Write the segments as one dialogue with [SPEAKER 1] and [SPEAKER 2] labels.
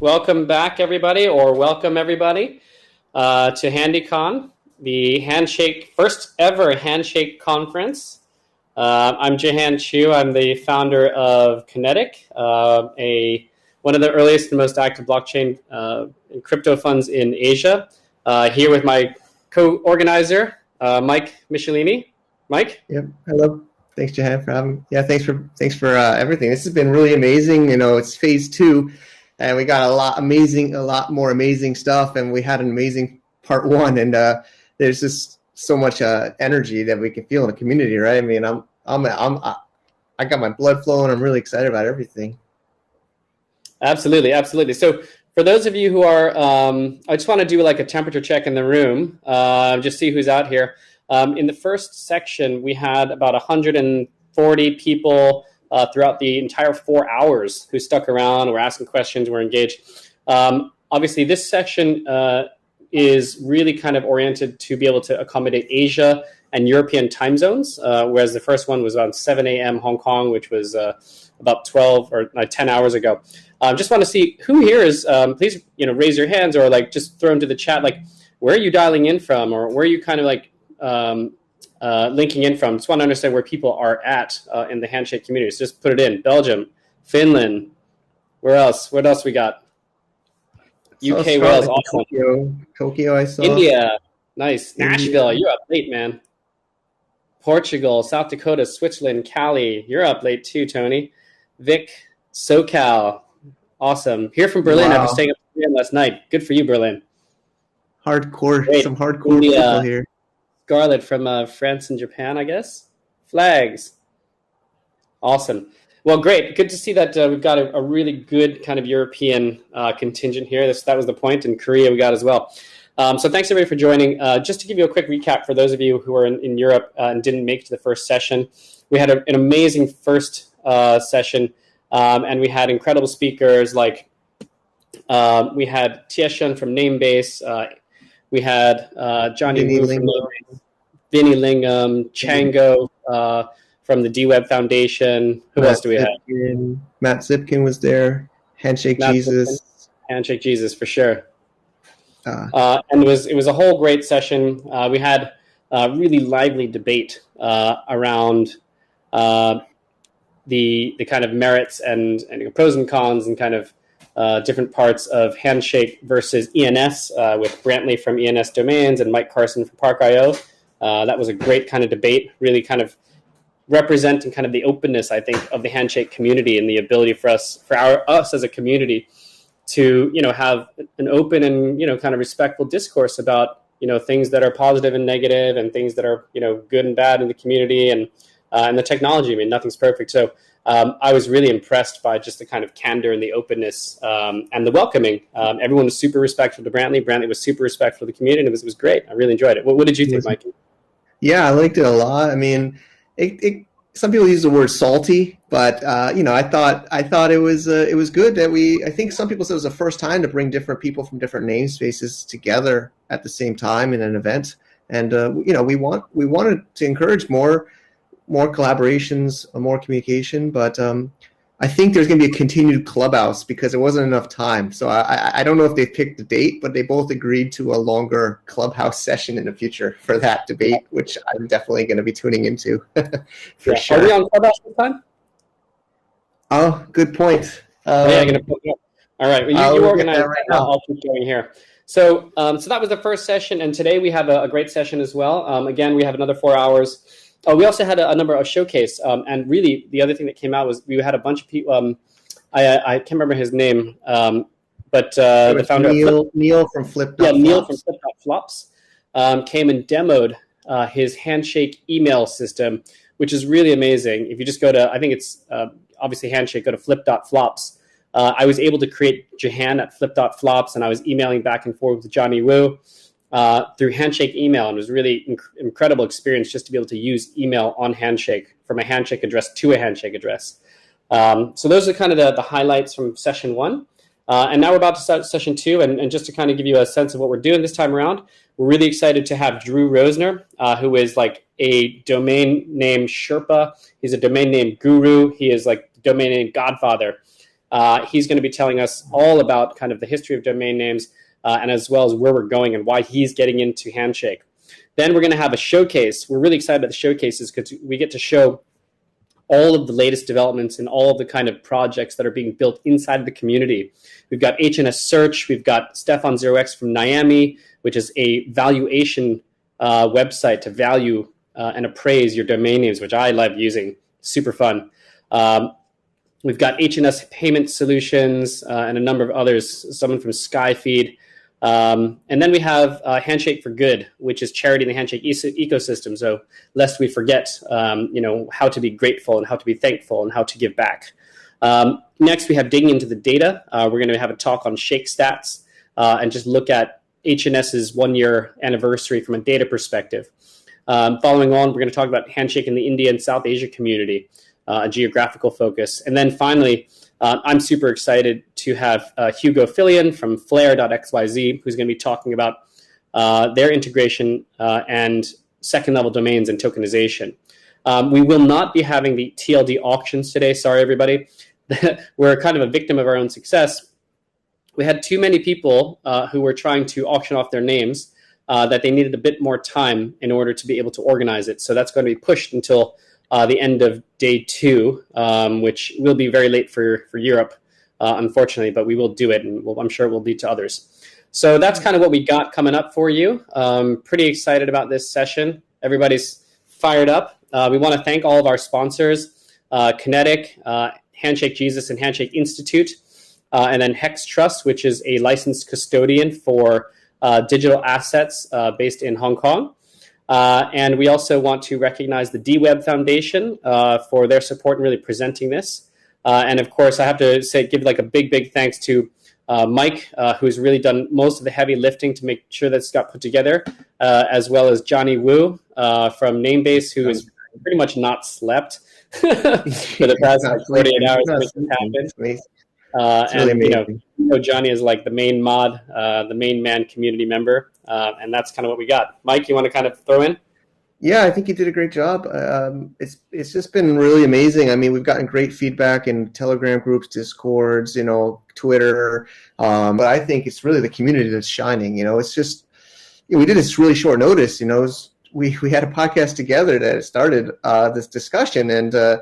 [SPEAKER 1] Welcome back, everybody, or welcome everybody to HandyCon, the first ever Handshake Conference. I'm Jehan Chu. I'm the founder of Kenetic, one of the earliest and most active blockchain and crypto funds in Asia. Here with my co-organizer, Mike Michelini. Mike.
[SPEAKER 2] Yep. Hello. Thanks, Jehan, for having me. Yeah, thanks for everything. This has been really amazing. You know, it's phase 2. And we got a lot more amazing stuff, and we had an amazing part 1, and there's just so much energy that we can feel in the community, right? I mean, I got my blood flowing. I'm really excited about everything.
[SPEAKER 1] Absolutely. So for those of you who are, I just want to do like a temperature check in the room, just see who's out here. In the first section, we had about 140 people throughout the entire 4 hours who stuck around, were asking questions, were engaged. Obviously, this section is really kind of oriented to be able to accommodate Asia and European time zones, whereas the first one was around 7 a.m. Hong Kong, which was about 12 or 10 hours ago. Just want to see who here is, please raise your hands or like just throw into the chat, like where are you dialing in from, or where are you kind of like linking in from. Just want to understand where people are at in the Handshake community. So just put it in. Belgium, Finland, where else? What else we got? UK, Wales, awesome.
[SPEAKER 2] Tokyo, I saw.
[SPEAKER 1] India, nice. Nashville, you're up late, man. Portugal, South Dakota, Switzerland, Cali, you're up late too, Tony. Vic, SoCal, awesome. Here from Berlin,
[SPEAKER 2] Wow.
[SPEAKER 1] After staying up last night. Good for you, Berlin.
[SPEAKER 2] Hardcore,
[SPEAKER 1] Great.
[SPEAKER 2] some hardcore
[SPEAKER 1] India,
[SPEAKER 2] people here.
[SPEAKER 1] Scarlett from France and Japan, I guess. Flags. Awesome. Well, great. Good to see that we've got a really good kind of European contingent here. That was the point. In Korea, we got as well. So thanks, everybody, for joining. Just to give you a quick recap for those of you who are in Europe and didn't make it to the first session, we had an amazing first session, and we had incredible speakers like we had Tieshun from Namebase. We had Johnny Wu from Vinny Lingham, Chango from the DWeb Foundation. Who else do we have?
[SPEAKER 2] Matt Zipkin was there. Handshake Jesus.
[SPEAKER 1] Handshake Jesus, for sure. And it was a whole great session. We had a really lively debate around the kind of merits and pros and cons and kind of different parts of Handshake versus ENS with Brantley from ENS Domains and Mike Carson from Park.io. That was a great kind of debate, really kind of representing kind of the openness, I think, of the Handshake community and the ability for us as a community to, have an open and, kind of respectful discourse about, things that are positive and negative and things that are, good and bad in the community and the technology. I mean, nothing's perfect. So I was really impressed by just the kind of candor and the openness and the welcoming. Everyone was super respectful to Brantley. Brantley was super respectful to the community, and it was great. I really enjoyed it. What did you think, Mikey?
[SPEAKER 2] Yeah, I liked it a lot. I mean, some people use the word salty, but I thought it was good that I think some people said it was the first time to bring different people from different namespaces together at the same time in an event, and we wanted to encourage more collaborations, more communication, but I think there's going to be a continued clubhouse because there wasn't enough time. So I don't know if they picked the date, but they both agreed to a longer clubhouse session in the future for that debate, which I'm definitely going to be tuning into for sure.
[SPEAKER 1] Are we on clubhouse this time?
[SPEAKER 2] Oh, good point.
[SPEAKER 1] I'm going to put it up. All right. Well, you organize right now. I'll keep going here. So that was the first session, and today we have a great session as well. Again, we have another 4 hours. We also had a number of showcase, and really the other thing that came out was we had a bunch of people. I can't remember his name, but the founder
[SPEAKER 2] Neil from Flip.
[SPEAKER 1] Yeah, Neil from Flip.flops came and demoed his Handshake email system, which is really amazing. If you just go to, I think it's obviously Handshake, go to Flip.flops. I was able to create Jehan at Flip.flops, and I was emailing back and forth with Johnny Wu through Handshake email, and it was really incredible experience just to be able to use email on Handshake from a Handshake address to a Handshake address. So those are kind of the highlights from session 1. And now we're about to start session 2, and just to kind of give you a sense of what we're doing this time around, we're really excited to have Drew Rosner, who is like a domain name Sherpa. He's a domain name guru. He is like domain name godfather. He's going to be telling us all about kind of the history of domain names and as well as where we're going and why he's getting into Handshake. Then we're going to have a showcase. We're really excited about the showcases because we get to show all of the latest developments and all of the kind of projects that are being built inside of the community. We've got HNS Search. We've got Stefan 0x from Miami, which is a valuation website to value and appraise your domain names, which I love using. Super fun. We've got HNS Payment Solutions and a number of others, someone from Skyfeed. And then we have Handshake for Good, which is charity in the Handshake ecosystem. So lest we forget, how to be grateful and how to be thankful and how to give back. Next, we have digging into the data. We're going to have a talk on Shake Stats and just look at HNS's 1-year anniversary from a data perspective. Following on, we're going to talk about Handshake in the India and South Asia community, a geographical focus. And then finally, I'm super excited to have Hugo Fillion from Flare.xyz, who's going to be talking about their integration and second-level domains and tokenization. We will not be having the TLD auctions today. Sorry, everybody. We're kind of a victim of our own success. We had too many people who were trying to auction off their names that they needed a bit more time in order to be able to organize it. So that's going to be pushed until the end of day 2, which will be very late for Europe, unfortunately, but we will do it, and I'm sure it will lead to others. So that's kind of what we got coming up for you. Pretty excited about this session. Everybody's fired up. We want to thank all of our sponsors, Kenetic, Handshake Jesus and Handshake Institute, and then Hex Trust, which is a licensed custodian for digital assets based in Hong Kong. And we also want to recognize the DWeb Foundation for their support in really presenting this. And of course, I have to give like a big thanks to Mike, who's really done most of the heavy lifting to make sure that it's got put together, as well as Johnny Wu from Namebase, who has pretty much not slept for the past 48 hours to make this happen. And Johnny is like the main mod, the main man community member, and that's kind of what we got. Mike, you want to kind of throw in?
[SPEAKER 2] Yeah, I think you did a great job. It's just been really amazing. I mean, we've gotten great feedback in Telegram groups, Discords, Twitter. But I think it's really the community that's shining. It's just we did this really short notice. We had a podcast together that started this discussion, and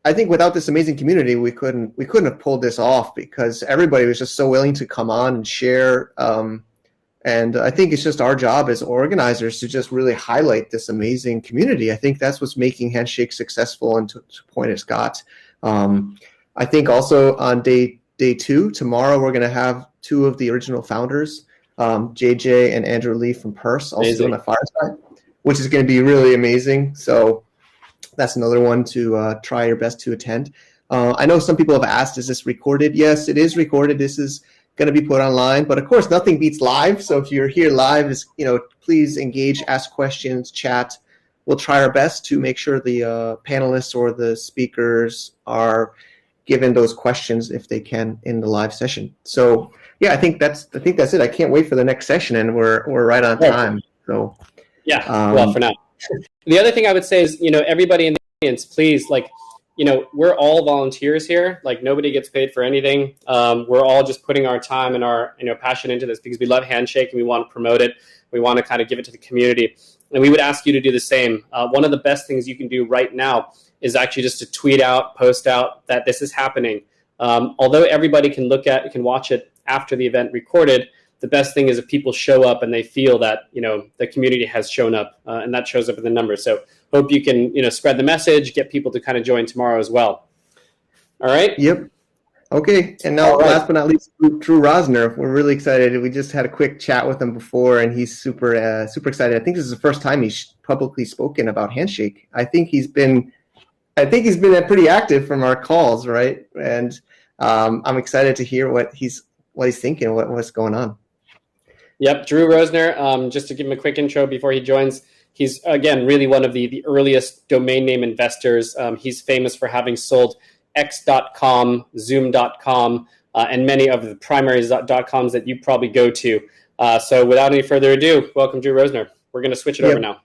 [SPEAKER 2] I think without this amazing community, we couldn't have pulled this off because everybody was just so willing to come on and share. And I think it's just our job as organizers to just really highlight this amazing community. I think that's what's making Handshake successful and to the point it's got. I think also on day 2, tomorrow, we're going to have 2 of the original founders, JJ and Andrew Lee from Purse, also doing a fireside, which is going to be really amazing. So that's another one to try your best to attend. I know some people have asked, is this recorded? Yes, it is recorded. This is going to be put online, but of course nothing beats live. So if you're here live, please engage, ask questions, chat. We'll try our best to make sure the panelists or the speakers are given those questions if they can in the live session. So yeah, I think that's it. I can't wait for the next session, and we're right on time. So
[SPEAKER 1] yeah, well, for now. The other thing I would say is, everybody in the audience, please, we're all volunteers here. Like, nobody gets paid for anything. We're all just putting our time and our passion into this because we love Handshake and we want to promote it. We want to kind of give it to the community. And we would ask you to do the same. One of the best things you can do right now is actually just to tweet out, post out that this is happening. Although everybody can watch it after the event recorded, the best thing is if people show up and they feel that, the community has shown up, and that shows up in the numbers. So hope you can, spread the message, get people to kind of join tomorrow as well. All right?
[SPEAKER 2] Yep. Okay. And now, last but not least, Drew Rosner. We're really excited. We just had a quick chat with him before, and he's super excited. I think this is the first time he's publicly spoken about Handshake. I think he's been pretty active from our calls, right? And I'm excited to hear what he's thinking, what's going on.
[SPEAKER 1] Yep, Drew Rosner, just to give him a quick intro before he joins, he's, again, really one of the earliest domain name investors. He's famous for having sold X.com, Zoom.com, and many of the primary .coms that you probably go to. So without any further ado, welcome, Drew Rosner. We're going to switch it over now.